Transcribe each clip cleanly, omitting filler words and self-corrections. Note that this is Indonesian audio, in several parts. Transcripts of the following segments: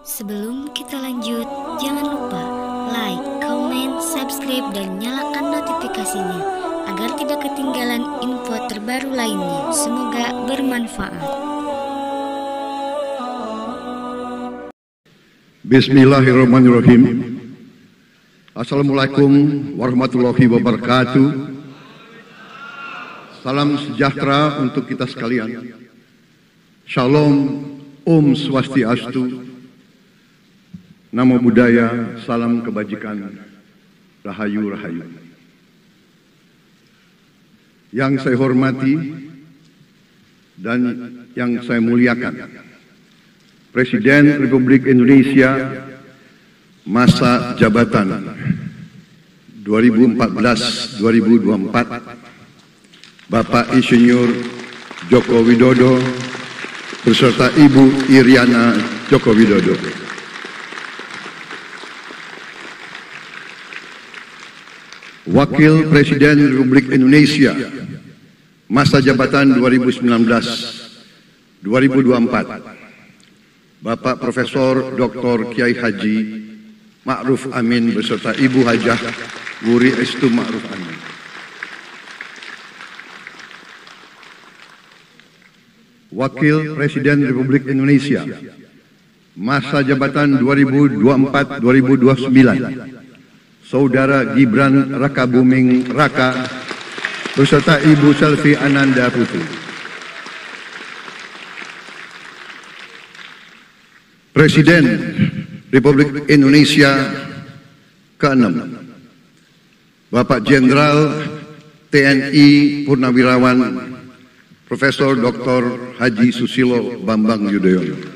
Sebelum kita lanjut, jangan lupa like, comment, subscribe, dan nyalakan notifikasinya agar tidak ketinggalan info terbaru lainnya. Semoga bermanfaat. Bismillahirrahmanirrahim. Assalamualaikum warahmatullahi wabarakatuh. Salam sejahtera untuk kita sekalian. Shalom, Om Swastiastu. Namo Buddhaya, salam kebajikan, rahayu rahayu. Yang saya hormati dan yang saya muliakan, Presiden Republik Indonesia masa jabatan 2014-2024, Bapak Insinyur Joko Widodo beserta Ibu Iriana Joko Widodo. Wakil Presiden Republik Indonesia masa jabatan 2019-2024, Bapak Profesor Dr. Kiai Haji Ma'ruf Amin beserta Ibu Hajah Wuri Estu Ma'ruf Amin. Wakil Presiden Republik Indonesia masa jabatan 2024-2029, Saudara Gibran Rakabuming Raka beserta Ibu Selvi Ananda Putri. Presiden Republik Indonesia ke-6, Bapak Jenderal TNI Purnawirawan Profesor Dr. Haji Susilo Bambang Yudhoyono.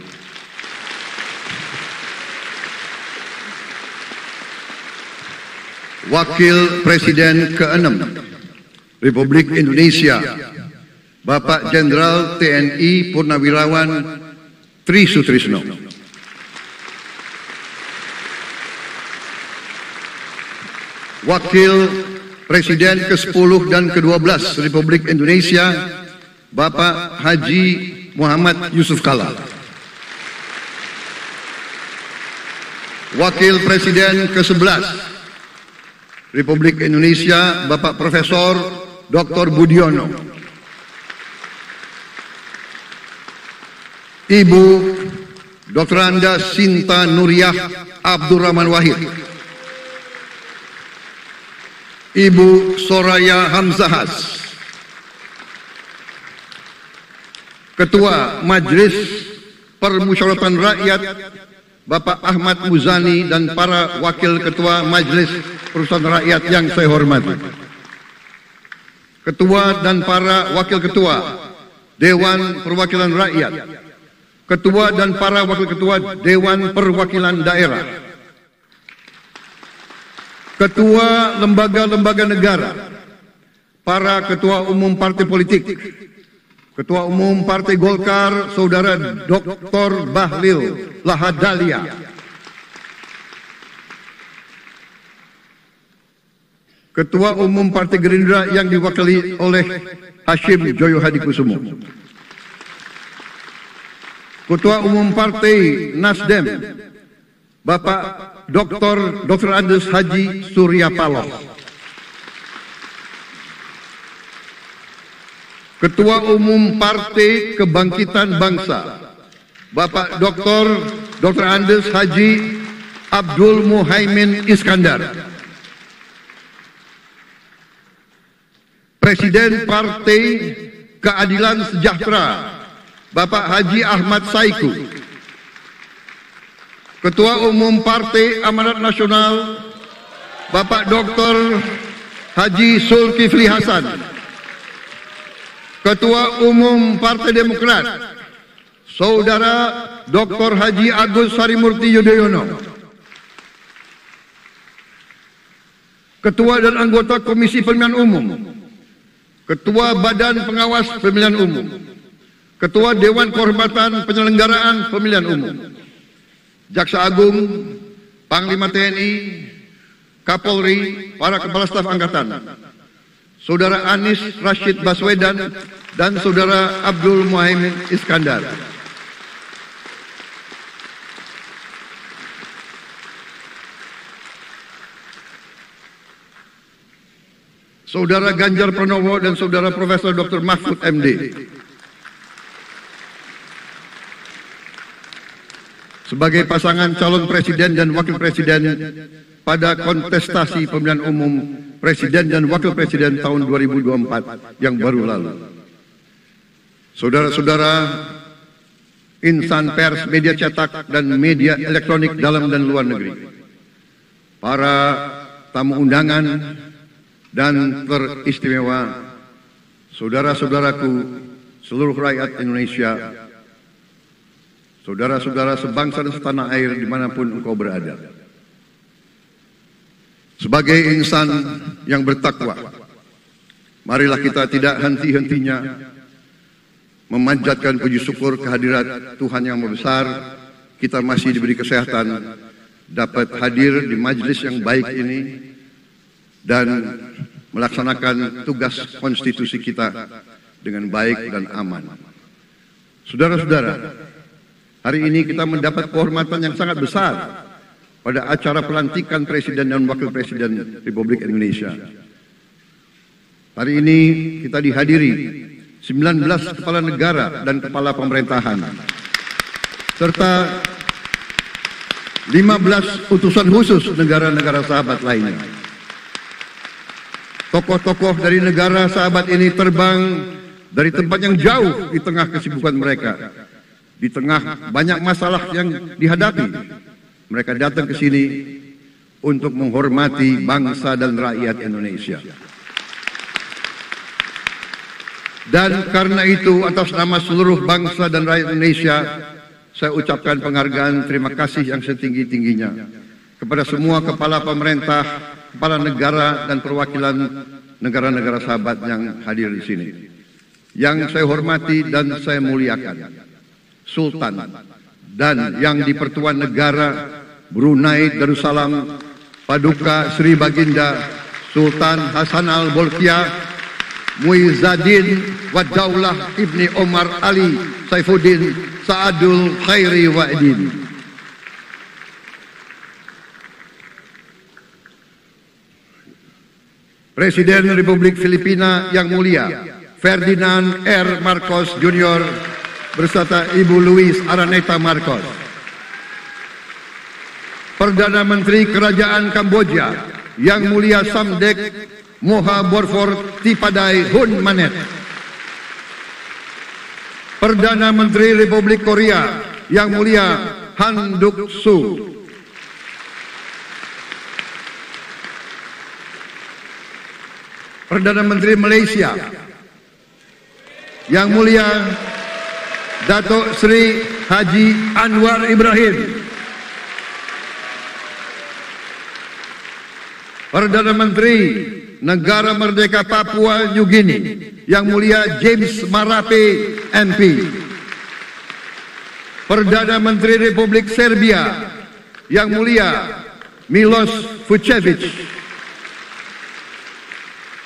Wakil Presiden ke-6 Republik Indonesia, Bapak Jenderal TNI Purnawirawan Tri Sutrisno. Wakil Presiden ke-10 dan ke-12 Republik Indonesia, Bapak Haji Muhammad Yusuf Kalla. Wakil Presiden ke-11 Republik Indonesia, Bapak Profesor Dr. Budiono. Ibu Dr. Anda Sinta Nuriyah Abdurrahman Wahid. Ibu Soraya Hamzahas. Ketua Majelis Permusyawaratan Rakyat Bapak Ahmad Muzani dan para wakil ketua Majelis Permusyawaratan Rakyat yang saya hormati. Ketua dan para wakil ketua Dewan Perwakilan Rakyat. Ketua dan para wakil ketua Dewan Perwakilan Daerah. Ketua lembaga-lembaga negara. Para ketua umum partai politik. Ketua Umum Partai Golkar, Saudara Dr. Bahlil Lahadalia. Ketua Umum Partai Gerindra yang diwakili oleh Hashim Joyo Hadikusumo. Ketua Umum Partai Nasdem, Bapak Dr. Andes Haji Surya Paloh. Ketua Umum Partai Kebangkitan Bangsa, Bapak Dr. Andes Haji Abdul Muhaimin Iskandar. Presiden Partai Keadilan Sejahtera, Bapak Haji Ahmad Saiku. Ketua Umum Partai Amanat Nasional, Bapak Dr. Haji Zulkifli Hasan. Ketua Umum Partai Demokrat, Saudara Dr. Haji Agus Harimurti Yudhoyono. Ketua dan anggota Komisi Pemilihan Umum. Ketua Badan Pengawas Pemilihan Umum. Ketua Dewan Kehormatan Penyelenggaraan Pemilihan Umum. Jaksa Agung, Panglima TNI, Kapolri, para Kepala Staf Angkatan. Saudara Anies Rashid Baswedan dan Saudara Abdul Muhaimin Iskandar. Saudara Ganjar Pranowo dan Saudara Profesor Dr. Mahfud MD. Sebagai pasangan calon presiden dan wakil presiden pada kontestasi pemilihan umum presiden dan wakil presiden tahun 2024 yang baru lalu. Saudara-saudara insan pers, media cetak, dan media elektronik dalam dan luar negeri, para tamu undangan dan teristimewa, saudara-saudaraku, seluruh rakyat Indonesia, saudara-saudara sebangsa dan setanah air dimanapun engkau berada. Sebagai insan yang bertakwa, marilah kita tidak henti-hentinya memanjatkan puji syukur kehadirat Tuhan yang Maha Besar. Kita masih diberi kesehatan dapat hadir di majelis yang baik ini dan melaksanakan tugas konstitusi kita dengan baik dan aman. Saudara-saudara, hari ini kita mendapat kehormatan yang sangat besar pada acara pelantikan Presiden dan Wakil Presiden Republik Indonesia. Hari ini kita dihadiri 19 kepala negara dan kepala pemerintahan, serta 15 utusan khusus negara-negara sahabat lainnya. Tokoh-tokoh dari negara sahabat ini terbang dari tempat yang jauh di tengah kesibukan mereka. Di tengah banyak masalah yang dihadapi, mereka datang ke sini untuk menghormati bangsa dan rakyat Indonesia. Dan karena itu, atas nama seluruh bangsa dan rakyat Indonesia, saya ucapkan penghargaan terima kasih yang setinggi-tingginya kepada semua kepala pemerintah, kepala negara, dan perwakilan negara-negara sahabat yang hadir di sini. Yang saya hormati dan saya muliakan, Sultan dan yang di Pertuan Negara Brunei Darussalam Paduka Sri Baginda Sultan Hasan Al-Bolkiah Muizzaddin Wadaulah Ibni Omar Ali Saifuddin Saadul Khairi Wa'idin. Presiden Republik Filipina yang mulia Ferdinand R. Marcos Jr. beserta Ibu Luis Araneta Marcos. Perdana Menteri Kerajaan Kamboja yang mulia Samdech Moha Borfor Tipadai Hun Manet. Perdana Menteri Republik Korea yang mulia Han Duck-soo. Perdana Menteri Malaysia yang mulia Datuk Seri Haji Anwar Ibrahim. Perdana Menteri Negara Merdeka Papua New Guinea yang mulia James Marape MP. Perdana Menteri Republik Serbia yang mulia Milos Vucevic.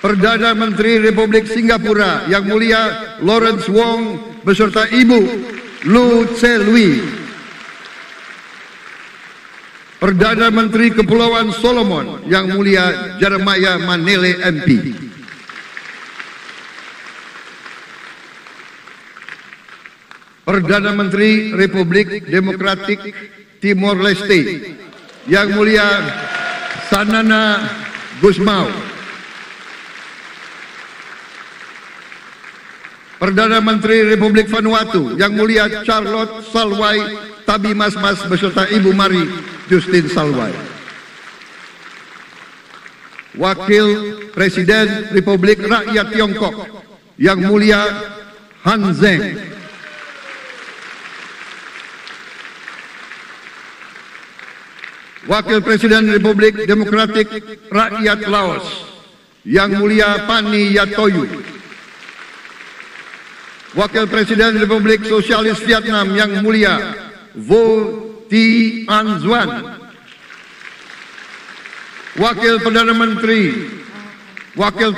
Perdana Menteri Republik Singapura yang mulia Lawrence Wong beserta Ibu Lu Tse Lui. Perdana Menteri Kepulauan Solomon yang mulia Jeremiah Manele MP. Perdana Menteri Republik Demokratik Timor Leste yang mulia Sanana Gusmao. Perdana Menteri Republik Vanuatu yang mulia Charlotte Salwai Tabimasmas beserta Ibu Mari Justin Salwai. Wakil Presiden Republik Rakyat Tiongkok yang mulia Han Zheng. Wakil Presiden Republik Demokratik Rakyat Laos yang mulia Pani Yatoyu. Wakil Presiden Republik Sosialis Vietnam yang mulia Vo Thi An Duan. Wakil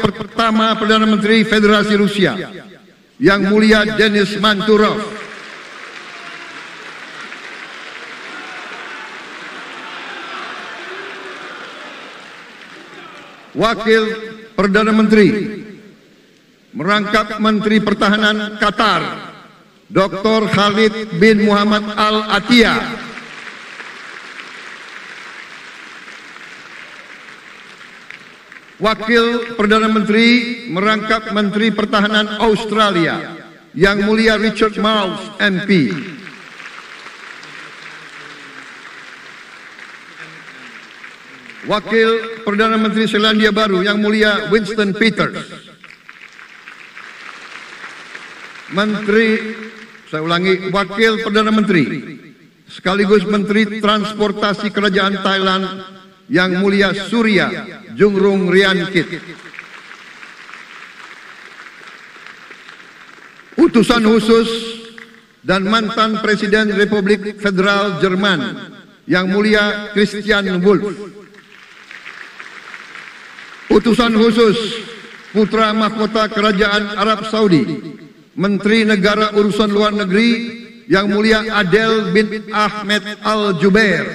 pertama Perdana Menteri Federasi Rusia yang mulia Denis Manturov. Wakil Perdana Menteri merangkap Menteri Pertahanan Qatar, Dr. Khalid bin Muhammad Al Attiyah. Wakil Perdana Menteri merangkap Menteri Pertahanan Australia, Yang Mulia Richard Marles, MP. Wakil Perdana Menteri Selandia Baru, Yang Mulia Winston Peters. Wakil Perdana Menteri sekaligus Menteri Transportasi Kerajaan Thailand, Yang Mulia Surya Jungrung Riankit. Utusan khusus dan mantan Presiden Republik Federal Jerman, Yang Mulia Christian Wulff. Utusan khusus Putra Mahkota Kerajaan Arab Saudi, Menteri Negara Urusan Luar Negeri, Yang Mulia Adel bin Ahmed Al Jubair.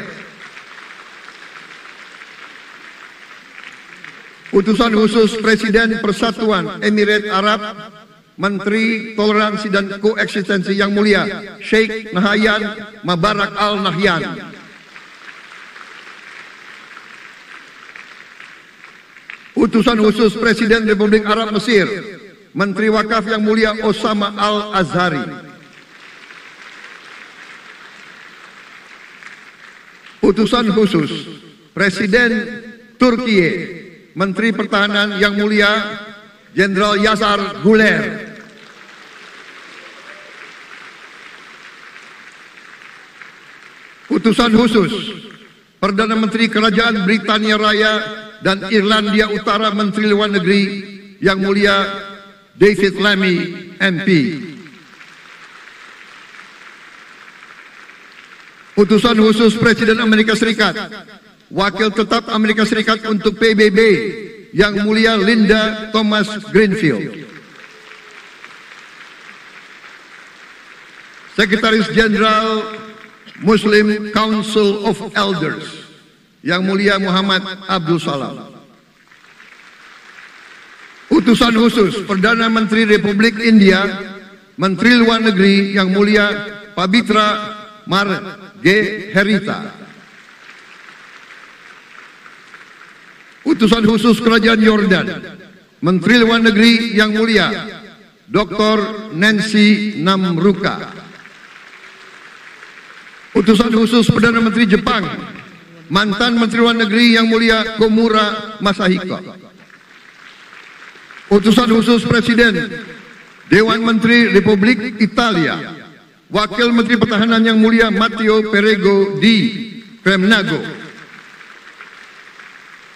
Utusan khusus Presiden Persatuan Emirat Arab, Menteri Toleransi dan Koeksistensi, Yang Mulia Sheikh Nahyan Mubarak Al Nahyan. Utusan khusus Presiden Republik Arab Mesir, Menteri Wakaf, Yang Mulia Osama Al Azhari. Utusan khusus Presiden Turkiye, Menteri Pertahanan, Yang Mulia Jenderal Yasar Guler. Utusan khusus Perdana Menteri Kerajaan Britania Raya dan Irlandia Utara, Menteri Luar Negeri, Yang Mulia David Lammy, MP. Utusan khusus Presiden Amerika Serikat, Wakil Tetap Amerika Serikat untuk PBB, Yang Mulia Linda Thomas Greenfield. Sekretaris Jenderal Muslim Council of Elders, Yang Mulia Muhammad Abdul Salam. Utusan khusus Perdana Menteri Republik India, Menteri Luar Negeri, Yang Mulia Pabitra Margherita. Utusan khusus Kerajaan Yordan, Menteri Luar Negeri, Yang Mulia Dr. Nancy Namruka. Utusan khusus Perdana Menteri Jepang, mantan Menteri Luar Negeri, Yang Mulia Komura Masahiko. Utusan khusus Presiden Dewan Menteri Republik Italia, Wakil Menteri Pertahanan, Yang Mulia Matteo Perego di Cremnago.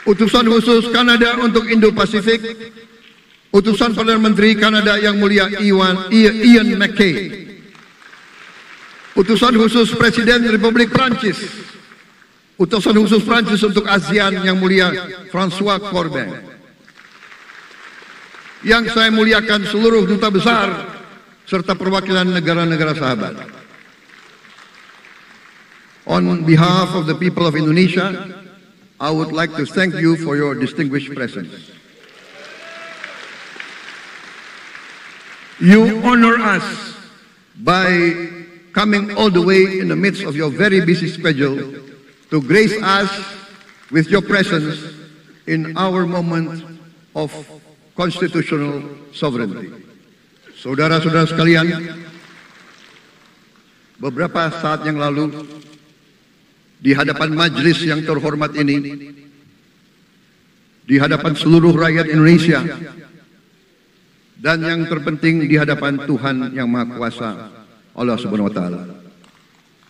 Utusan khusus Kanada untuk Indo-Pasifik, Utusan Perdana Menteri Kanada, Yang Mulia Ian MacKay. Utusan khusus Presiden Republik Prancis, Utusan khusus Prancis untuk ASEAN, Yang Mulia François Corbin. Yang saya muliakan seluruh duta besar serta perwakilan negara-negara sahabat. On behalf of the people of Indonesia, I would like to thank you for your distinguished presence. You honor us by coming all the way in the midst of your very busy schedule to grace us with your presence in our moment of constitutional sovereignty. Saudara-saudara sekalian, beberapa saat yang lalu di hadapan majelis yang terhormat ini, di hadapan seluruh rakyat Indonesia, dan yang terpenting di hadapan Tuhan Yang Maha Kuasa, Allah Subhanahu wa Ta'ala,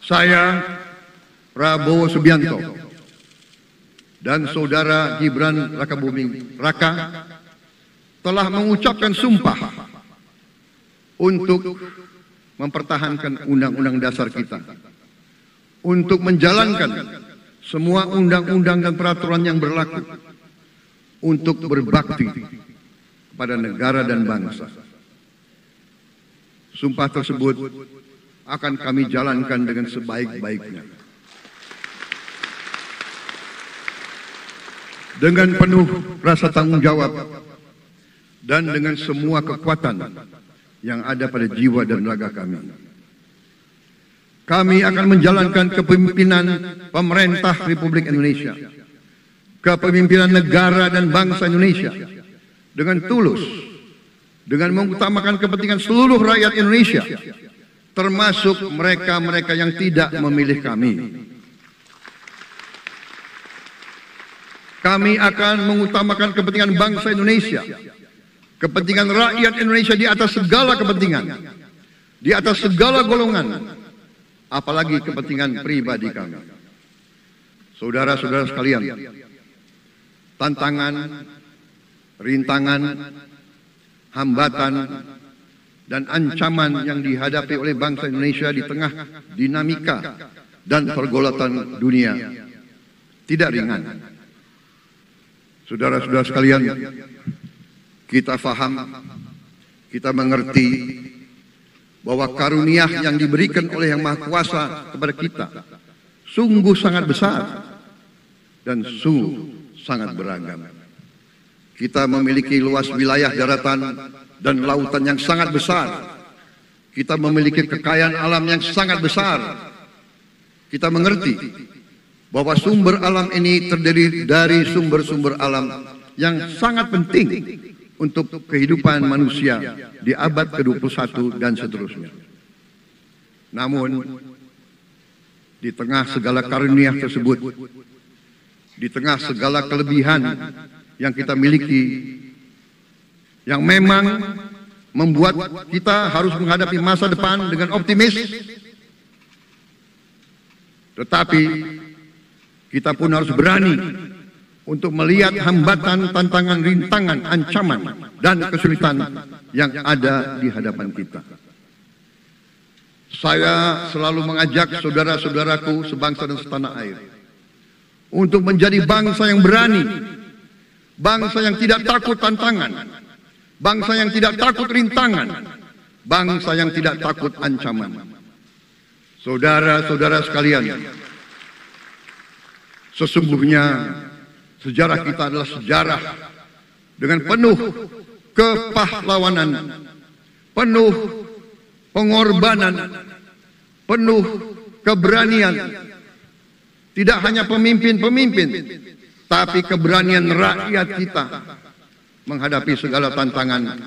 saya Prabowo Subianto dan saudara Gibran Rakabuming Raka telah mengucapkan sumpah untuk mempertahankan undang-undang dasar kita, untuk menjalankan semua undang-undang dan peraturan yang berlaku, untuk berbakti kepada negara dan bangsa. Sumpah tersebut akan kami jalankan dengan sebaik-baiknya. dengan penuh rasa tanggung jawab dan dengan semua kekuatan yang ada pada jiwa dan raga kami. Kami akan menjalankan kepemimpinan pemerintah Republik Indonesia, kepemimpinan negara dan bangsa Indonesia dengan tulus, dengan mengutamakan kepentingan seluruh rakyat Indonesia, termasuk mereka-mereka yang tidak memilih kami. Kami akan mengutamakan kepentingan bangsa Indonesia, kepentingan rakyat Indonesia di atas segala kepentingan, di atas segala golongan, apalagi kepentingan pribadi kami. Saudara-saudara sekalian, tantangan, rintangan, hambatan, dan ancaman yang dihadapi oleh bangsa Indonesia di tengah dinamika dan pergolatan dunia tidak ringan. Saudara-saudara sekalian, kita faham, kita mengerti bahwa karunia yang diberikan oleh Yang Maha Kuasa kepada kita sungguh sangat besar dan sungguh sangat beragam. Kita memiliki luas wilayah daratan dan lautan yang sangat besar. Kita memiliki kekayaan alam yang sangat besar. Kita mengerti bahwa sumber alam ini terdiri dari sumber-sumber alam yang sangat penting untuk kehidupan manusia di abad ke-21 dan seterusnya. Namun, di tengah segala karunia tersebut, di tengah segala kelebihan yang kita miliki, yang memang membuat kita harus menghadapi masa depan dengan optimis, tetapi kita pun harus berani untuk melihat hambatan, tantangan, rintangan, ancaman, dan kesulitan yang ada di hadapan kita. Saya selalu mengajak saudara-saudaraku sebangsa dan setanah air untuk menjadi bangsa yang berani, bangsa yang tidak takut tantangan, bangsa yang tidak takut rintangan, bangsa yang tidak takut ancaman. Saudara-saudara sekalian, sesungguhnya sejarah kita adalah sejarah dengan penuh kepahlawanan, penuh pengorbanan, penuh keberanian. Tidak hanya pemimpin-pemimpin, tapi keberanian rakyat kita menghadapi segala tantangan,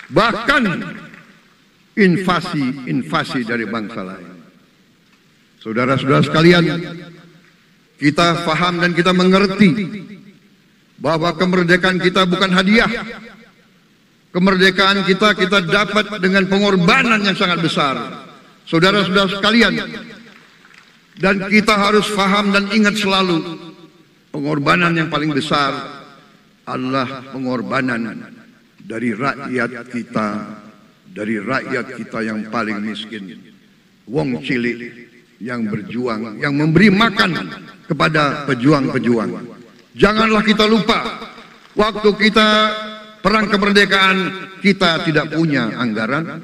bahkan invasi-invasi dari bangsa lain. Saudara-saudara sekalian, kita faham dan kita mengerti bahwa kemerdekaan kita bukan hadiah. Kemerdekaan kita dapat dengan pengorbanan yang sangat besar. Saudara-saudara sekalian, dan kita harus faham dan ingat selalu, pengorbanan yang paling besar adalah pengorbanan dari rakyat kita yang paling miskin, wong cilik yang berjuang, yang memberi makan kepada pejuang-pejuang. Janganlah kita lupa, waktu kita perang kemerdekaan, kita tidak punya anggaran,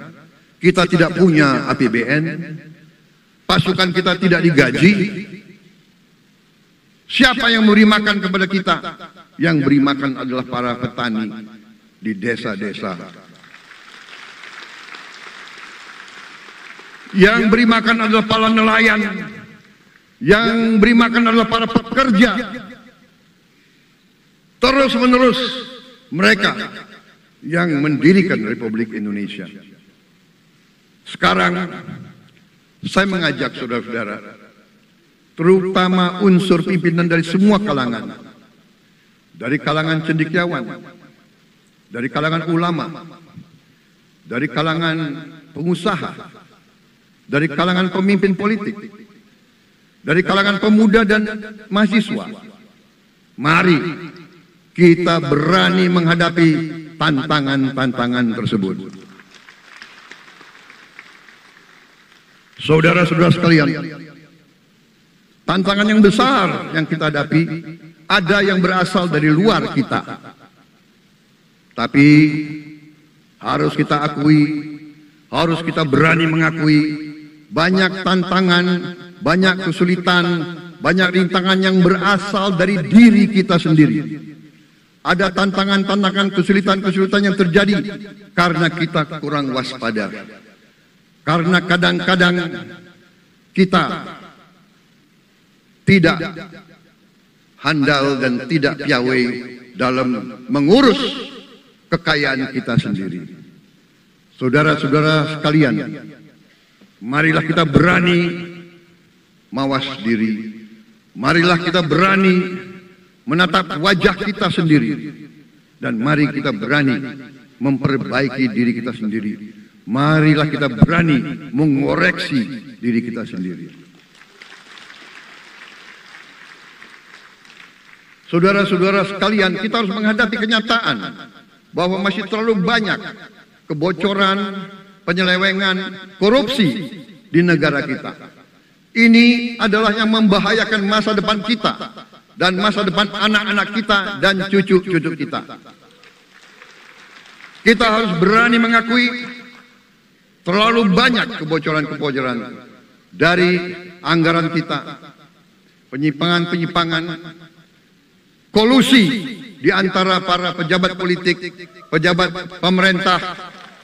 kita tidak punya APBN, pasukan kita tidak digaji. Siapa yang memberi makan kepada kita? Yang beri makan adalah para petani di desa-desa. Yang beri makan adalah para nelayan. Yang beri makan adalah para pekerja. Terus-menerus mereka yang mendirikan Republik Indonesia. Sekarang saya mengajak saudara-saudara, terutama unsur pimpinan dari semua kalangan, dari kalangan cendekiawan, dari kalangan ulama, dari kalangan pengusaha, dari kalangan pemimpin politik, dari kalangan pemuda dan mahasiswa. Mari kita berani menghadapi tantangan-tantangan tersebut. Saudara-saudara sekalian, tantangan yang besar yang kita hadapi ada yang berasal dari luar kita. Tapi harus kita akui, harus kita berani mengakui, banyak tantangan, banyak kesulitan, banyak rintangan yang berasal dari diri kita sendiri. Ada tantangan-tantangan, kesulitan-kesulitan yang terjadi karena kita kurang waspada. Karena kadang-kadang kita tidak handal dan tidak piawai dalam mengurus kekayaan kita sendiri. Saudara-saudara sekalian, marilah kita berani mawas diri. Marilah kita berani menatap wajah kita sendiri. Dan mari kita berani memperbaiki diri kita sendiri. Marilah kita berani mengoreksi diri kita sendiri. Saudara-saudara sekalian, kita harus menghadapi kenyataan bahwa masih terlalu banyak kebocoran, penyelewengan, korupsi di negara kita. Ini adalah yang membahayakan masa depan kita dan masa depan anak-anak kita dan cucu-cucu kita. Kita harus berani mengakui terlalu banyak kebocoran-kebocoran dari anggaran kita, penyimpangan-penyimpangan, kolusi di antara para pejabat politik, pejabat pemerintah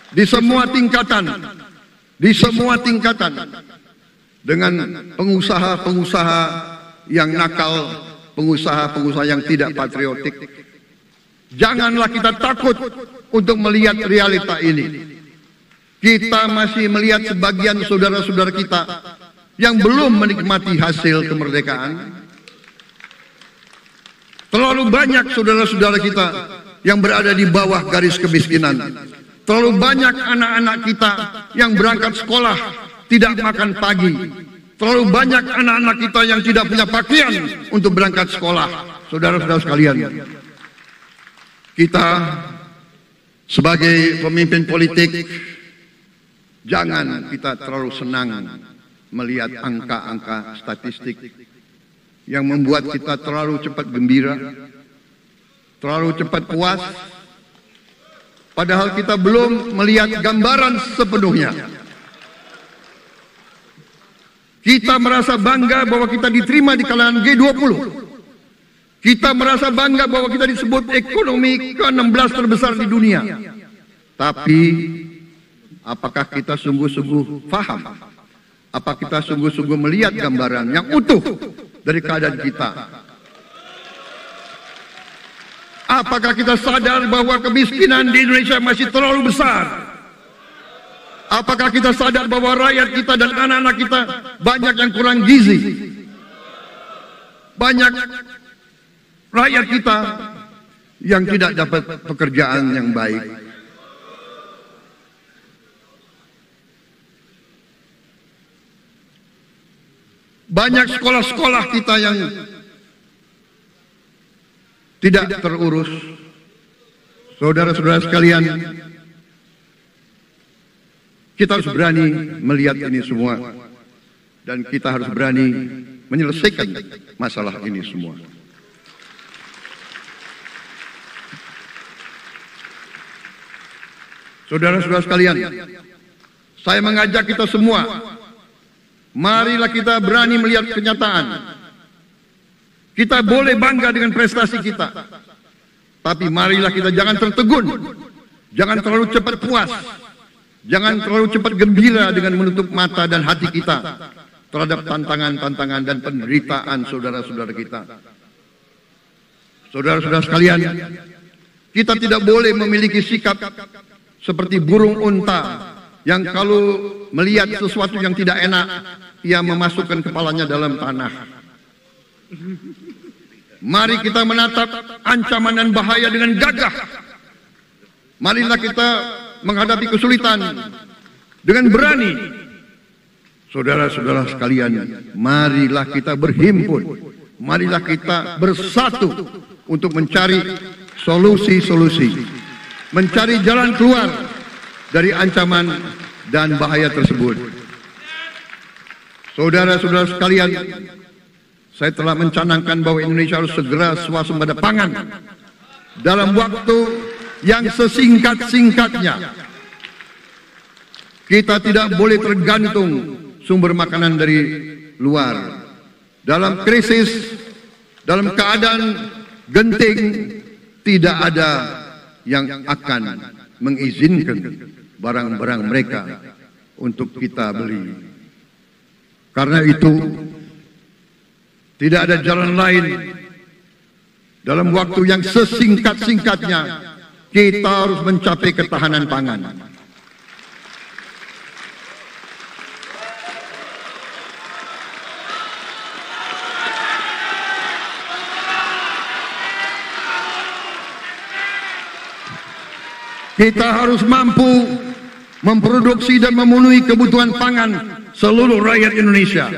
di semua tingkatan, dengan pengusaha-pengusaha yang nakal, pengusaha-pengusaha yang tidak patriotik. Janganlah kita takut untuk melihat realita ini. Kita masih melihat sebagian saudara-saudara kita yang belum menikmati hasil kemerdekaan. Terlalu banyak saudara-saudara kita yang berada di bawah garis kemiskinan. Terlalu banyak anak-anak kita yang berangkat sekolah tidak makan pagi. Terlalu banyak anak-anak kita yang tidak punya pakaian untuk berangkat sekolah. Saudara-saudara sekalian, kita sebagai pemimpin politik, jangan kita terlalu senang melihat angka-angka statistik yang membuat kita terlalu cepat gembira, terlalu cepat puas, padahal kita belum melihat gambaran sepenuhnya. Kita merasa bangga bahwa kita diterima di kalangan G20. Kita merasa bangga bahwa kita disebut ekonomi ke-16 terbesar di dunia. Tapi apakah kita sungguh-sungguh paham? Apa kita sungguh-sungguh melihat gambaran yang utuh dari keadaan kita? Apakah kita sadar bahwa kemiskinan di Indonesia masih terlalu besar? Apakah kita sadar bahwa rakyat kita dan anak-anak kita banyak yang kurang gizi? Banyak rakyat kita yang tidak dapat pekerjaan yang baik. Banyak sekolah-sekolah kita yang tidak terurus. Saudara-saudara sekalian, kita harus berani melihat ini semua. Dan kita harus berani menyelesaikan masalah ini semua. Saudara-saudara sekalian, saya mengajak kita semua, marilah kita berani melihat kenyataan. Kita boleh bangga dengan prestasi kita, tapi marilah kita jangan tertegun, jangan terlalu cepat puas, jangan terlalu cepat gembira dengan menutup mata dan hati kita terhadap tantangan-tantangan dan penderitaan saudara-saudara kita. Saudara-saudara sekalian, kita tidak boleh memiliki sikap seperti burung unta yang kalau melihat sesuatu yang tidak enak, ia memasukkan kepalanya dalam tanah. Mari kita menatap ancaman dan bahaya dengan gagah. Marilah kita menghadapi kesulitan dengan berani. Saudara-saudara sekalian, marilah kita berhimpun. Marilah kita bersatu untuk mencari solusi-solusi, mencari jalan keluar dari ancaman dan bahaya tersebut. Saudara-saudara sekalian, saya telah mencanangkan bahwa Indonesia harus segera swasembada pangan dalam waktu yang sesingkat-singkatnya. Kita tidak boleh tergantung sumber makanan dari luar. dalam krisis, dalam keadaan genting, tidak ada yang akan mengizinkan barang-barang mereka untuk kita beli. Karena itu, tidak ada jalan lain. Dalam waktu yang sesingkat-singkatnya, kita harus mencapai ketahanan pangan. Kita harus mampu memproduksi dan memenuhi kebutuhan pangan seluruh rakyat Indonesia.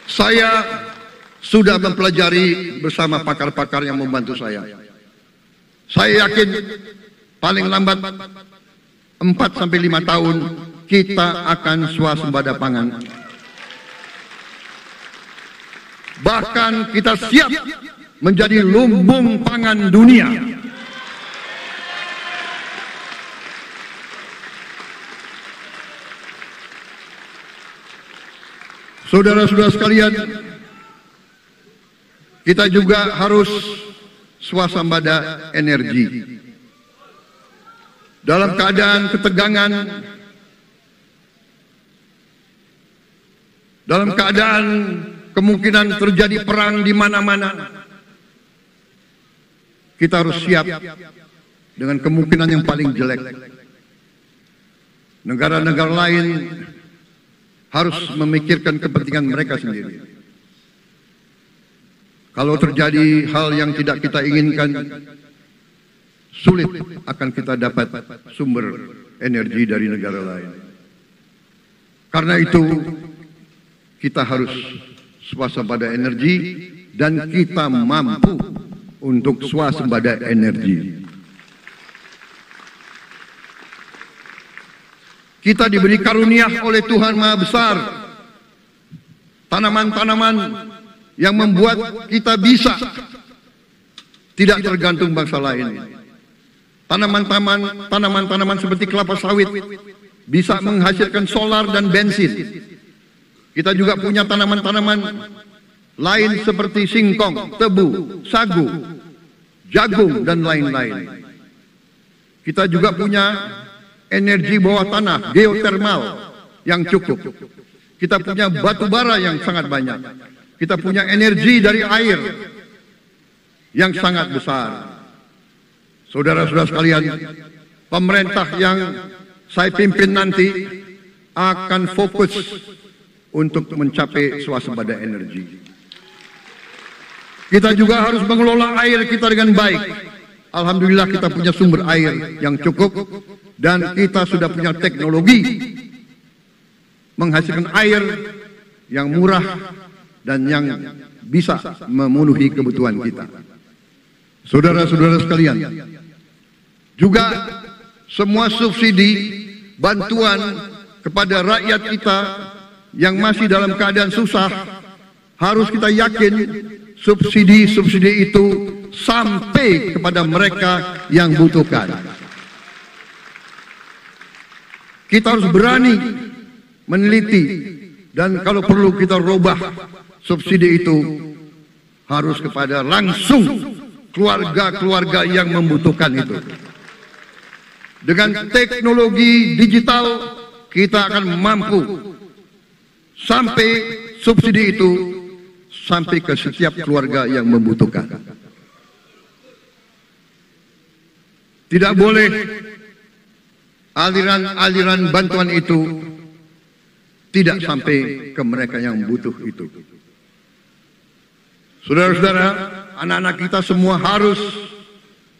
Saya sudah mempelajari bersama pakar-pakar yang membantu saya. Saya yakin paling lambat 4 sampai 5 tahun kita akan swasembada pangan. Bahkan kita siap menjadi lumbung pangan dunia. Saudara-saudara sekalian, kita juga harus swasembada energi. Dalam keadaan ketegangan, dalam keadaan kemungkinan terjadi perang di mana-mana, kita harus siap dengan kemungkinan yang paling jelek. Negara-negara lain harus memikirkan kepentingan mereka sendiri. Kalau terjadi hal yang tidak kita inginkan, sulit akan kita dapat sumber energi dari negara lain. Karena itu, kita harus swasembada energi dan kita mampu untuk swasembada energi. Kita diberi karunia oleh Tuhan Maha Besar tanaman-tanaman yang membuat kita bisa tidak tergantung bangsa lain. Tanaman-tanaman seperti kelapa sawit bisa menghasilkan solar dan bensin. Kita juga punya tanaman-tanaman lain seperti singkong, tebu, sagu, jagung, dan lain-lain. Kita juga punya energi bawah tanah, geotermal yang cukup. Kita punya batu bara yang sangat banyak. Kita punya energi dari air yang sangat besar. Saudara-saudara sekalian, pemerintah yang saya pimpin nanti akan fokus untuk mencapai swasembada energi. Kita juga harus mengelola air kita dengan baik. Alhamdulillah kita punya sumber air yang cukup dan kita sudah punya teknologi menghasilkan air yang murah dan yang bisa memenuhi kebutuhan kita. Saudara-saudara sekalian, juga semua subsidi bantuan kepada rakyat kita yang masih dalam keadaan susah, harus kita yakin subsidi-subsidi itu sampai kepada mereka yang butuhkan. Kita harus berani meneliti dan kalau perlu kita rubah subsidi itu harus kepada langsung keluarga-keluarga yang membutuhkan itu. Dengan teknologi digital kita akan mampu sampai subsidi itu sampai ke setiap keluarga yang membutuhkan. Tidak boleh aliran-aliran bantuan itu tidak sampai ke mereka yang butuh itu. Saudara-saudara, anak-anak kita semua harus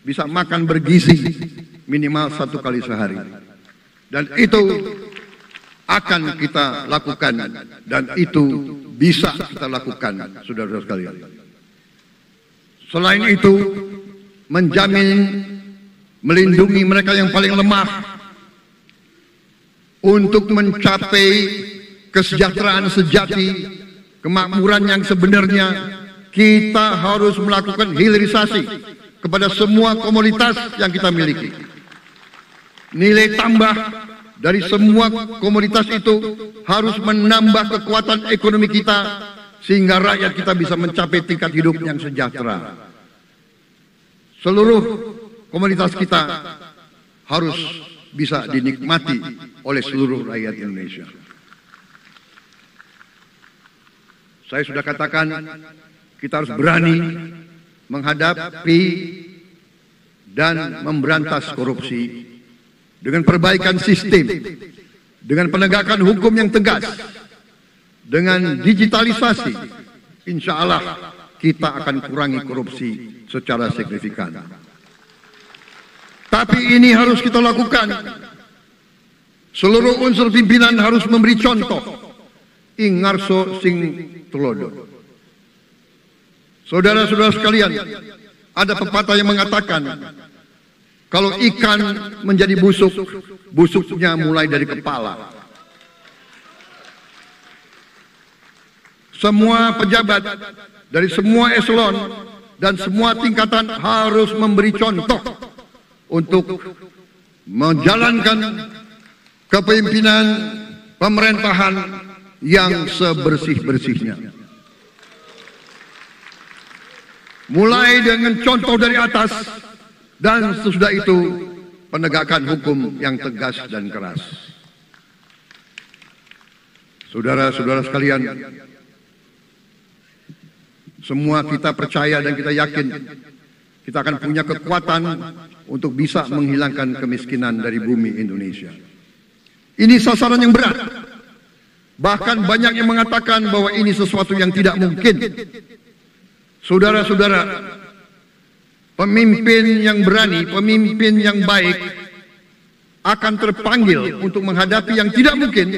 bisa makan bergizi minimal 1 kali sehari. Dan itu akan kita lakukan dan itu bisa kita lakukan, saudara-saudara sekalian. Selain itu, menjamin melindungi mereka yang paling lemah untuk mencapai kesejahteraan sejati, kemakmuran yang sebenarnya. Kita harus melakukan hilirisasi kepada semua komoditas yang kita miliki. Nilai tambah dari semua komoditas itu harus menambah kekuatan ekonomi kita sehingga rakyat kita bisa mencapai tingkat hidup yang sejahtera. Seluruh komoditas kita harus bisa dinikmati oleh seluruh rakyat Indonesia. Saya sudah katakan, kita harus berani menghadapi dan memberantas korupsi dengan perbaikan sistem, dengan penegakan hukum yang tegas, dengan digitalisasi. Insya Allah kita akan kurangi korupsi secara signifikan. Tapi ini harus kita lakukan. Seluruh unsur pimpinan harus memberi contoh. Ingarso sing tulodo. Saudara-saudara sekalian, ada pepatah yang mengatakan, kalau ikan menjadi busuk, busuknya mulai dari kepala. Semua pejabat dari semua eselon dan semua tingkatan harus memberi contoh untuk menjalankan kepemimpinan pemerintahan yang sebersih-bersihnya. Mulai dengan contoh dari atas dan sesudah itu penegakan hukum yang tegas dan keras. Saudara-saudara sekalian, semua kita percaya dan kita yakin kita akan punya kekuatan untuk bisa menghilangkan kemiskinan dari bumi Indonesia. Ini sasaran yang berat. Bahkan banyak yang mengatakan bahwa ini sesuatu yang tidak mungkin. Saudara-saudara, pemimpin yang berani, pemimpin yang baik akan terpanggil untuk menghadapi yang tidak mungkin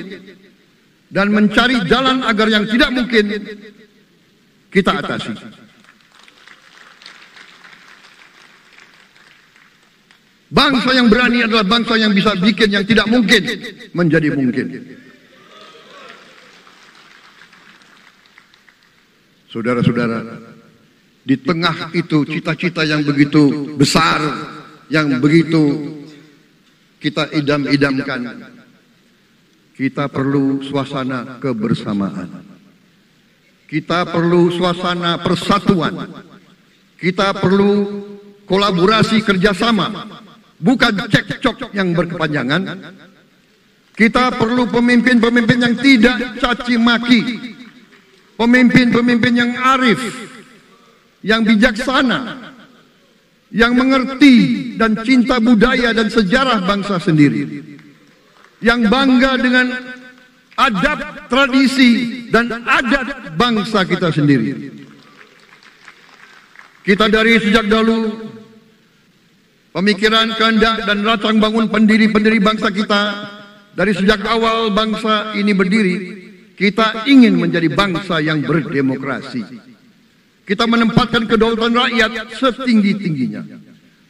dan mencari jalan agar yang tidak mungkin kita atasi. Bangsa yang berani adalah bangsa yang bisa bikin yang tidak mungkin menjadi mungkin. Saudara-saudara, di tengah itu cita-cita yang begitu besar, yang begitu kita idam-idamkan, kita perlu suasana kebersamaan. Kita perlu suasana persatuan. Kita perlu kolaborasi kerjasama, bukan cekcok yang berkepanjangan. Kita perlu pemimpin-pemimpin yang tidak caci maki, pemimpin-pemimpin yang arif, yang bijaksana, yang mengerti dan cinta budaya dan sejarah bangsa sendiri, yang bangga dengan adab, tradisi, dan adat bangsa kita sendiri. Kita dari sejak dahulu, pemikiran, kehendak, dan latar bangun pendiri-pendiri bangsa kita, dari sejak awal bangsa ini berdiri, kita ingin menjadi bangsa yang berdemokrasi. Kita menempatkan kedaulatan rakyat setinggi-tingginya.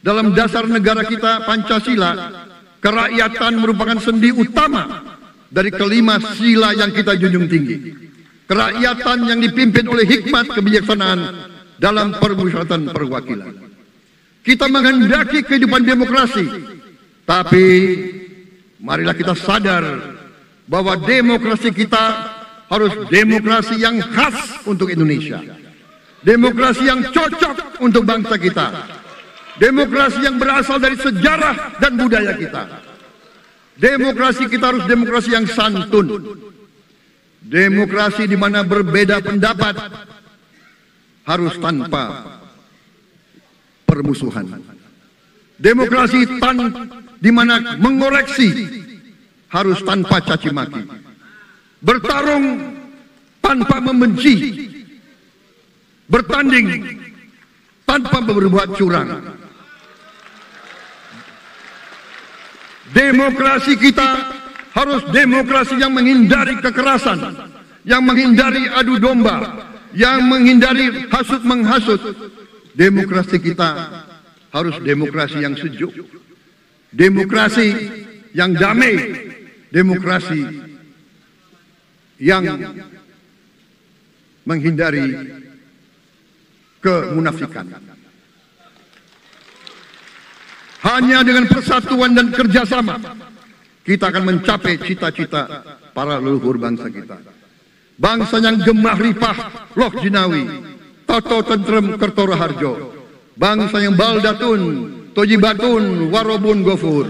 Dalam dasar negara kita, Pancasila, kerakyatan merupakan sendi utama dari kelima sila yang kita junjung tinggi. Kerakyatan yang dipimpin oleh hikmat kebijaksanaan dalam permusyawaratan perwakilan. Kita menghendaki kehidupan demokrasi, tapi marilah kita sadar bahwa demokrasi kita harus demokrasi yang khas untuk Indonesia. Demokrasi yang cocok untuk bangsa kita. Demokrasi yang berasal dari sejarah dan budaya kita. Demokrasi kita harus demokrasi yang santun. Demokrasi di mana berbeda pendapat harus tanpa permusuhan. Demokrasi di mana mengoreksi harus tanpa caci maki. Bertarung tanpa membenci. Bertanding tanpa berbuat curang. Demokrasi kita harus demokrasi yang menghindari kekerasan, yang menghindari adu domba, yang menghindari hasut-menghasut. Demokrasi kita harus demokrasi yang sejuk, demokrasi yang damai, demokrasi yang menghindari kemunafikan. Hanya dengan persatuan dan kerjasama, kita akan mencapai cita-cita para leluhur bangsa kita. Bangsa yang gemah ripah loh jinawi, toto tentrem kertoro harjo. Bangsa yang baldatun, tojibatun, warobun gofur.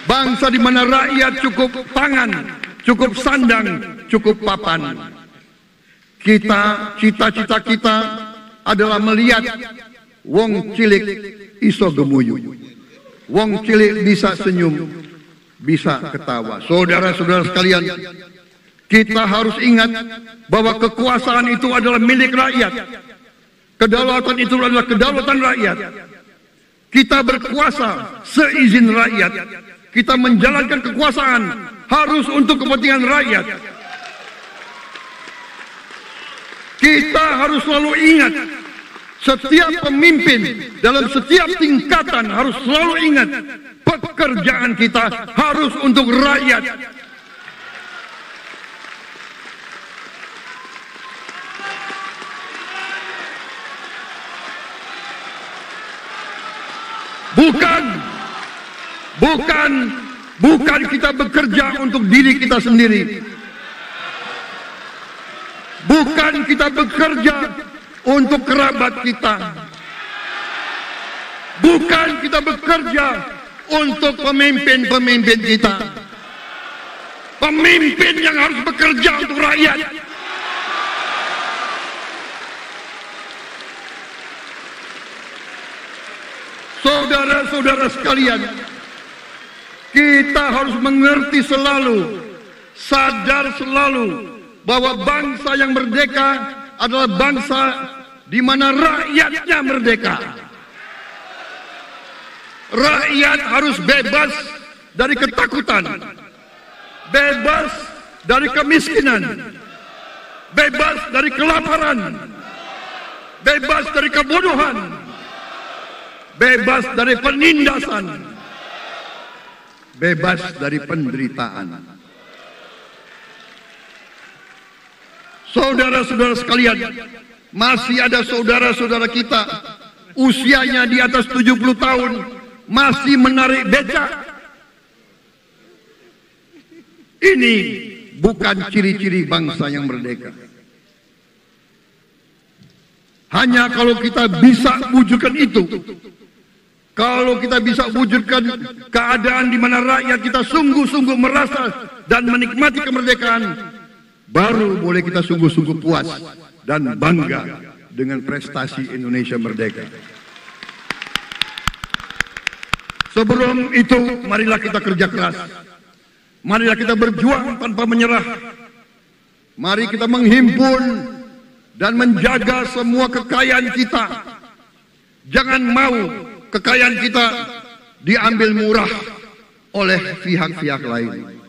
Bangsa di mana rakyat cukup pangan, cukup sandang, cukup papan. Cita-cita kita adalah melihat wong cilik iso gemuyu. Wong cilik bisa senyum, bisa ketawa. Saudara-saudara sekalian, kita harus ingat bahwa kekuasaan itu adalah milik rakyat. Kedaulatan itu adalah kedaulatan rakyat. Kita berkuasa seizin rakyat. Kita menjalankan kekuasaan harus untuk kepentingan rakyat. Kita harus selalu ingat, setiap pemimpin dalam setiap tingkatan harus selalu ingat, pekerjaan kita harus untuk rakyat. Bukan kita bekerja untuk diri kita sendiri. Bukan kita bekerja untuk kerabat kita. Bukan kita bekerja untuk pemimpin-pemimpin kita. Pemimpin yang harus bekerja untuk rakyat. Saudara-saudara sekalian, kita harus mengerti selalu, sadar selalu bahwa bangsa yang merdeka adalah bangsa di mana rakyatnya merdeka. Rakyat harus bebas dari ketakutan, bebas dari kemiskinan, bebas dari kelaparan, bebas dari kebodohan, bebas dari penindasan, bebas dari penderitaan. Saudara-saudara sekalian, masih ada saudara-saudara kita usianya di atas 70 tahun masih menarik becak. Ini bukan ciri-ciri bangsa yang merdeka. Hanya kalau kita bisa wujudkan itu, kalau kita bisa wujudkan keadaan di mana rakyat kita sungguh-sungguh merasa dan menikmati kemerdekaan, baru boleh kita sungguh-sungguh puas dan bangga dengan prestasi Indonesia merdeka. Sebelum itu, marilah kita kerja keras. Marilah kita berjuang tanpa menyerah. Mari kita menghimpun dan menjaga semua kekayaan kita. Jangan mau kekayaan kita diambil murah oleh pihak-pihak lain.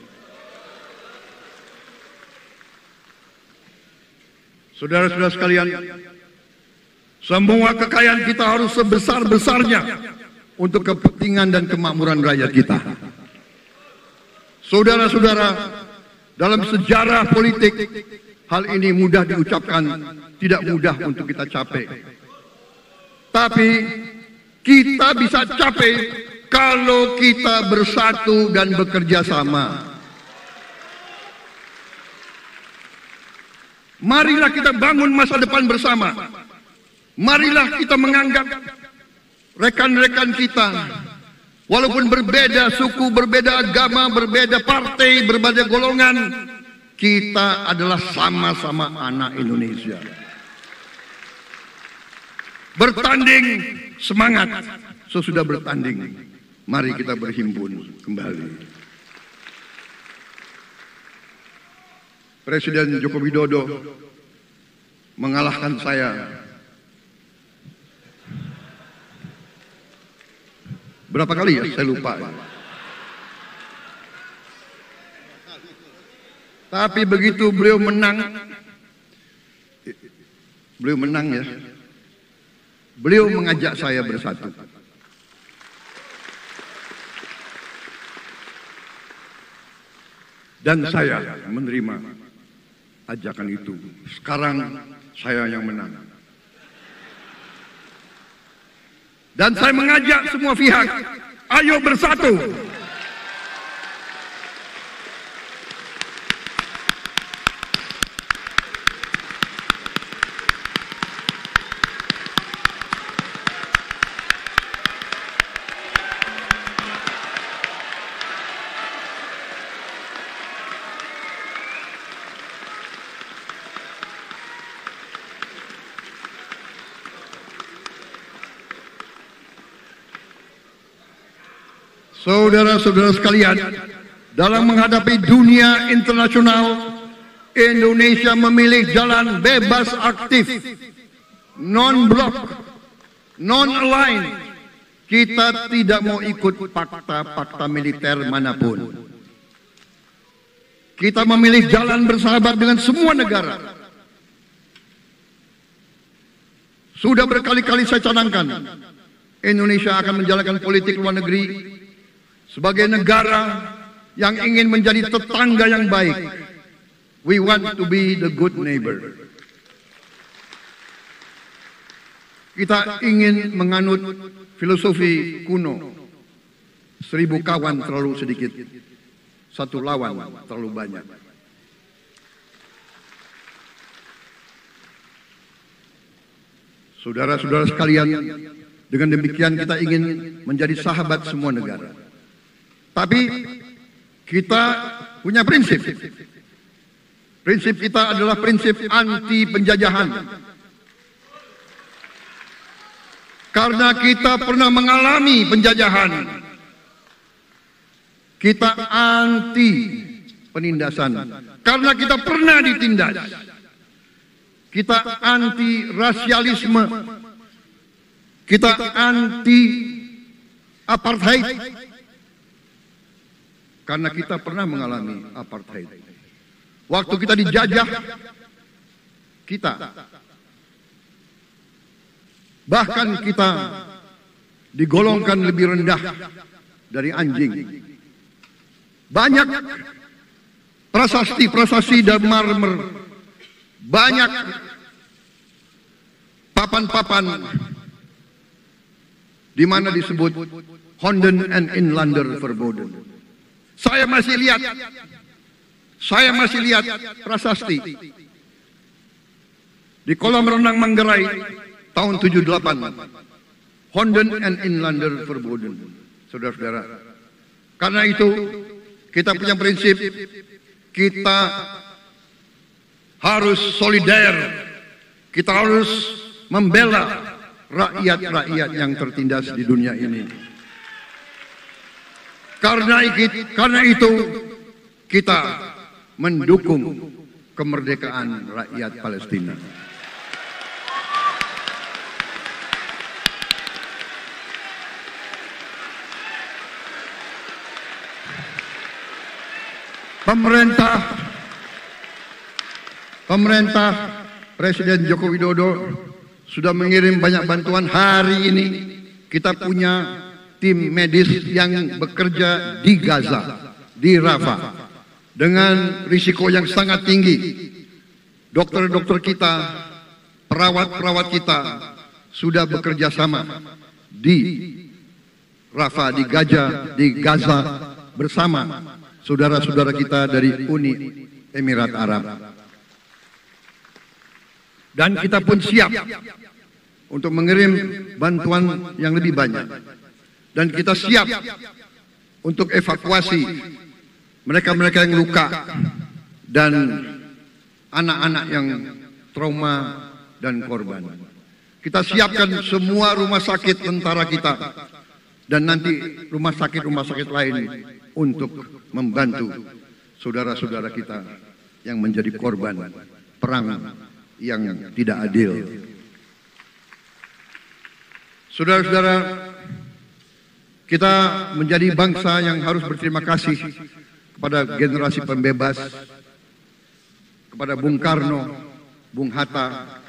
Saudara-saudara sekalian, semua kekayaan kita harus sebesar-besarnya untuk kepentingan dan kemakmuran rakyat kita. Saudara-saudara, dalam sejarah politik, hal ini mudah diucapkan, tidak mudah untuk kita capai. Tapi kita bisa capai kalau kita bersatu dan bekerja sama. Marilah kita bangun masa depan bersama. Marilah kita menganggap rekan-rekan kita, walaupun berbeda suku, berbeda agama, berbeda partai, berbeda golongan, kita adalah sama-sama anak Indonesia. Bertanding semangat, sesudah bertanding, mari kita berhimpun kembali. Presiden Joko Widodo mengalahkan saya berapa kali ya? Saya lupa. Tapi begitu beliau menang ya. Beliau mengajak saya bersatu. Dan saya menerima ajakan itu. Sekarang saya yang menang. Dan saya mengajak semua pihak, ayo bersatu. Saudara-saudara sekalian, dalam menghadapi dunia internasional, Indonesia memilih jalan bebas aktif, non-blok, non-aligned. Kita tidak mau ikut fakta-fakta militer manapun. Kita memilih jalan bersahabat dengan semua negara. Sudah berkali-kali saya canangkan, Indonesia akan menjalankan politik luar negeri sebagai negara yang ingin menjadi tetangga yang baik. We want to be the good neighbor. Kita ingin menganut filosofi kuno, 1000 kawan terlalu sedikit, 1 lawan terlalu banyak. Saudara-saudara sekalian, dengan demikian kita ingin menjadi sahabat semua negara. Tapi kita punya prinsip. Prinsip kita adalah prinsip anti penjajahan. Karena kita pernah mengalami penjajahan, kita anti penindasan. Karena kita pernah ditindas, kita anti rasialisme, kita anti apartheid. Karena kita pernah mengalami apartheid. Waktu kita dijajah, kita bahkan kita digolongkan lebih rendah dari anjing. Banyak prasasti-prasasti dan marmer, banyak papan-papan di mana disebut Honden en Inlander verboden. Saya masih lihat prasasti di kolam renang Manggarai tahun 78. Honden en Inlander verboden. Saudara-saudara, karena itu kita punya prinsip, kita harus solider, kita harus membela rakyat-rakyat yang tertindas di dunia ini. Karena itu kita mendukung kemerdekaan rakyat Palestina. Pemerintah Presiden Joko Widodo sudah mengirim banyak bantuan. Hari ini kita punya tim medis yang bekerja di Gaza, di Rafah, dengan risiko yang sangat tinggi. Dokter-dokter kita, perawat-perawat kita sudah bekerja sama di Rafah, di Gaza bersama saudara-saudara kita dari Uni Emirat Arab. Dan kita pun siap untuk mengirim bantuan yang lebih banyak. Dan kita siap untuk evakuasi mereka-mereka yang luka dan anak-anak yang trauma dan korban. Kita siapkan semua rumah sakit tentara kita dan nanti rumah sakit lain untuk membantu saudara-saudara kita yang menjadi korban perang yang tidak adil. Saudara-saudara, kita menjadi bangsa yang harus berterima kasih kepada generasi pembebas, kepada Bung Karno, Bung Hatta,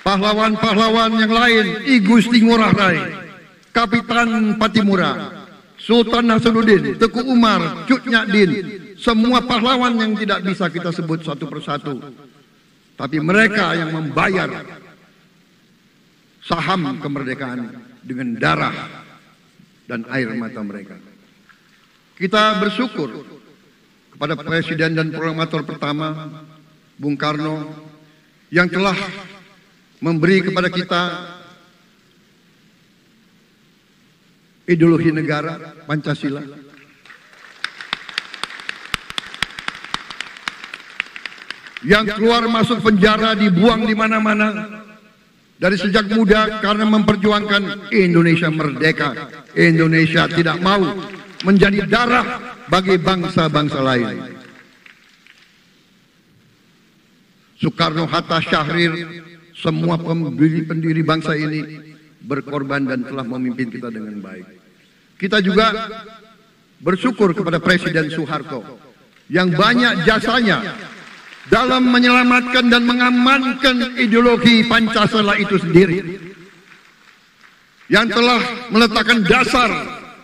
pahlawan-pahlawan yang lain, I Gusti Ngurah Rai, Kapitan Patimura, Sultan Nasruddin, Teku Umar, Cut Nyak Din, semua pahlawan yang tidak bisa kita sebut satu persatu. Tapi mereka yang membayar saham kemerdekaan dengan darah dan air mata mereka. Kita bersyukur kepada Presiden dan Proklamator pertama, Bung Karno, yang telah memberi kepada kita ideologi negara, Pancasila. Yang keluar masuk penjara, dibuang di mana-mana, dari sejak muda karena memperjuangkan Indonesia merdeka. Indonesia tidak mau menjadi darah bagi bangsa-bangsa lain. Soekarno, Hatta, Syahrir, semua pendiri bangsa ini berkorban dan telah memimpin kita dengan baik. Kita juga bersyukur kepada Presiden Soeharto yang banyak jasanya dalam menyelamatkan dan mengamankan ideologi Pancasila itu sendiri, yang telah meletakkan dasar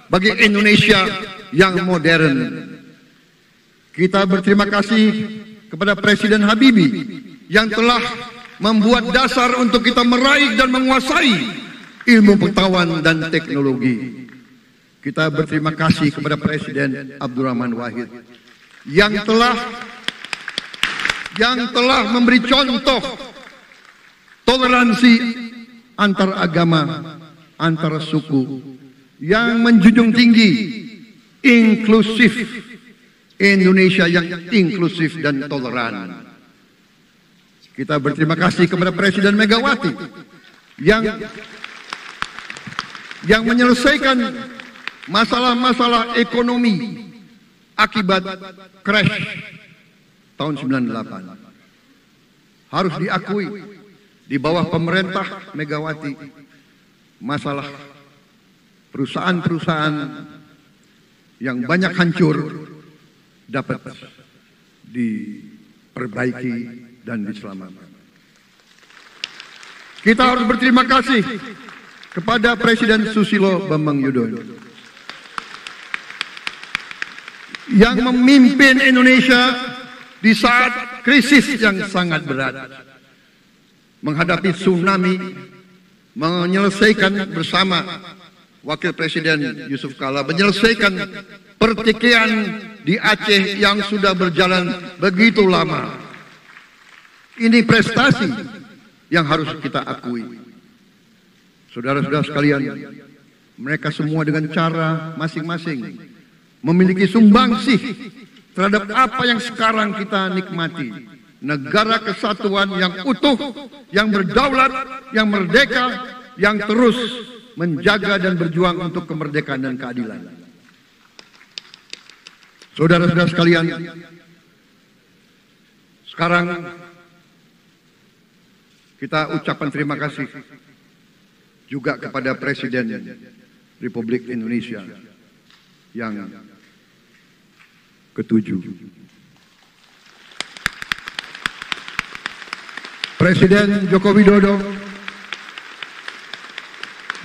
bagi Indonesia yang modern. Kita berterima kasih kepada Presiden Habibie yang telah membuat dasar untuk kita meraih dan menguasai ilmu pengetahuan dan teknologi. Kita berterima kasih kepada Presiden Abdurrahman Wahid yang telah memberi contoh toleransi antar agama, antar suku, yang menjunjung tinggi inklusif, Indonesia yang inklusif dan toleran. Kita berterima kasih kepada Presiden Megawati yang menyelesaikan masalah-masalah ekonomi akibat crash tahun 98. Harus diakui, di bawah pemerintah Megawati, masalah perusahaan-perusahaan yang banyak hancur dapat diperbaiki dan diselamatkan. Kita harus berterima kasih kepada Presiden Susilo Bambang Yudhoyono yang memimpin Indonesia di saat krisis yang sangat berat, menghadapi tsunami, menyelesaikan bersama Wakil Presiden Yusuf Kala, menyelesaikan pertikaian di Aceh yang sudah berjalan begitu lama. Ini prestasi yang harus kita akui. Saudara-saudara sekalian, mereka semua dengan cara masing-masing memiliki sumbangsih terhadap apa yang sekarang kita nikmati. Negara kesatuan yang utuh, yang berdaulat, yang merdeka, yang terus menjaga dan berjuang untuk kemerdekaan dan keadilan. Saudara-saudara sekalian, sekarang kita ucapkan terima kasih juga kepada Presiden Republik Indonesia yang ke-7. Presiden Joko Widodo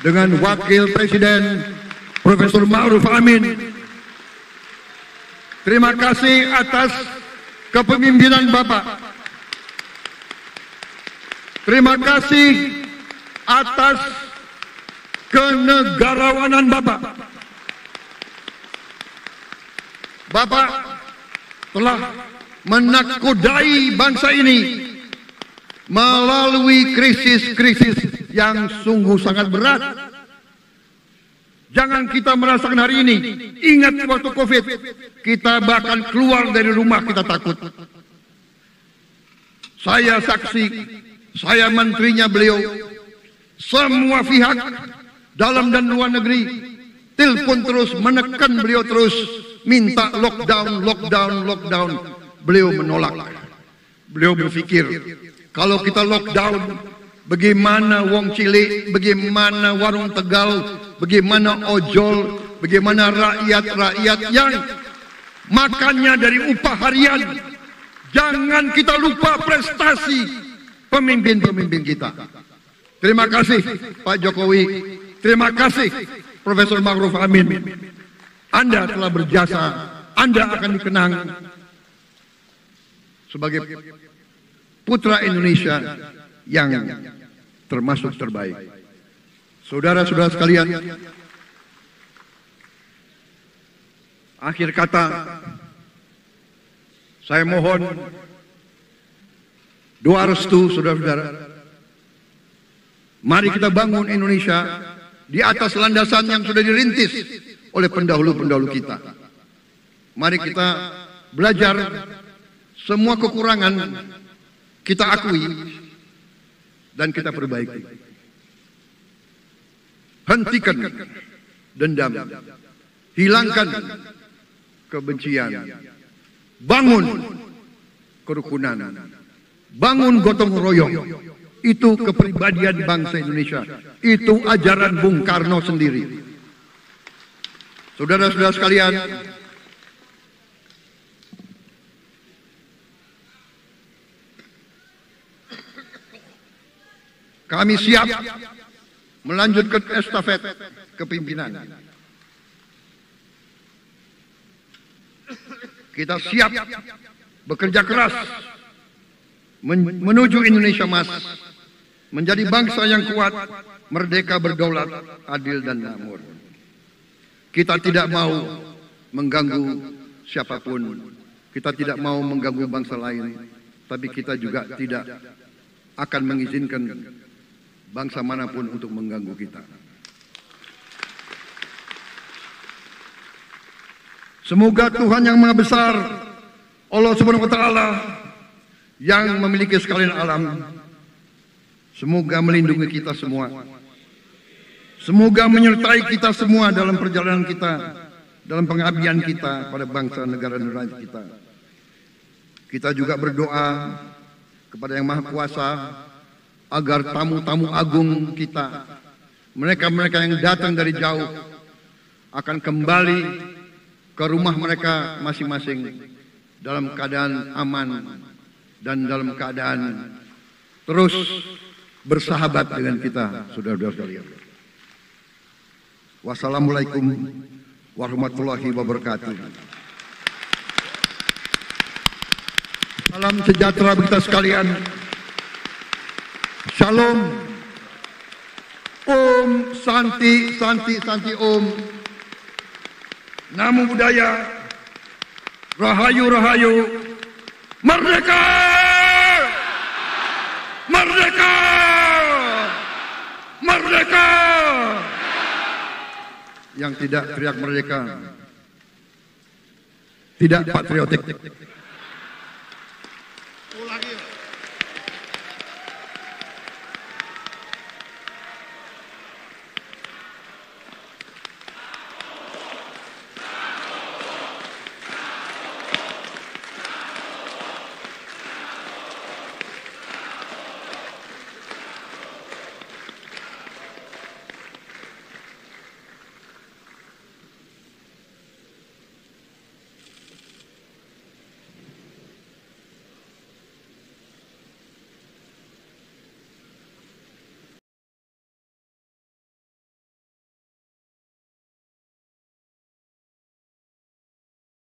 dengan Wakil Presiden Profesor Ma'ruf Amin, terima kasih atas kepemimpinan Bapak. Terima kasih atas kenegarawanan Bapak. Bapak telah menakodai bangsa ini melalui krisis-krisis yang sungguh sangat berat. Jangan kita merasakan hari ini. Ingat waktu COVID, kita bahkan keluar dari rumah kita takut. Saya saksi, saya menterinya beliau, semua pihak dalam dan luar negeri telepon terus, menekan beliau terus, minta lockdown, lockdown, lockdown. Beliau menolak. Beliau berpikir, kalau kita lockdown, bagaimana wong cilik, bagaimana warung Tegal, bagaimana ojol, bagaimana rakyat-rakyat yang makannya dari upah harian. Jangan kita lupa prestasi pemimpin-pemimpin kita. Terima kasih Pak Jokowi, terima kasih Profesor Ma'ruf Amin. Anda telah berjasa, Anda akan dikenang sebagai putra Indonesia yang termasuk terbaik. Saudara-saudara sekalian, akhir kata, saya mohon doa restu saudara-saudara. Mari kita bangun Indonesia di atas landasan yang sudah dirintis oleh pendahulu-pendahulu kita. Mari kita belajar semua kekurangan kita akui dan kita perbaiki. Hentikan dendam, hilangkan kebencian, bangun kerukunan, bangun gotong royong. Itu kepribadian bangsa Indonesia. Itu ajaran Bung Karno sendiri. Saudara-saudara sekalian, kami siap melanjutkan estafet kepimpinan. Kita siap bekerja keras menuju Indonesia Emas, menjadi bangsa yang kuat, merdeka, berdaulat, adil dan makmur. Kita tidak mau mengganggu siapapun. Kita tidak mau mengganggu bangsa lain, tapi kita juga tidak akan mengizinkan bangsa manapun untuk mengganggu kita. Semoga Tuhan yang Maha Besar, Allah Subhanahu wa Ta'ala, yang memiliki sekalian alam, semoga melindungi kita semua. Semoga menyertai kita semua dalam perjalanan kita, dalam pengabdian kita pada bangsa negara dan kita. Kita juga berdoa kepada Yang Maha Kuasa agar tamu-tamu agung kita, mereka-mereka yang datang dari jauh, akan kembali ke rumah mereka masing-masing dalam keadaan aman dan dalam keadaan terus bersahabat dengan kita, saudara-saudara sekalian. Wassalamualaikum warahmatullahi wabarakatuh. Salam sejahtera kita sekalian. Shalom. Om Santi, Santi, Santi Om. Namo Buddhaya. Rahayu, Rahayu. Merdeka! Merdeka! Merdeka! Yang tidak teriak merdeka tidak patriotik.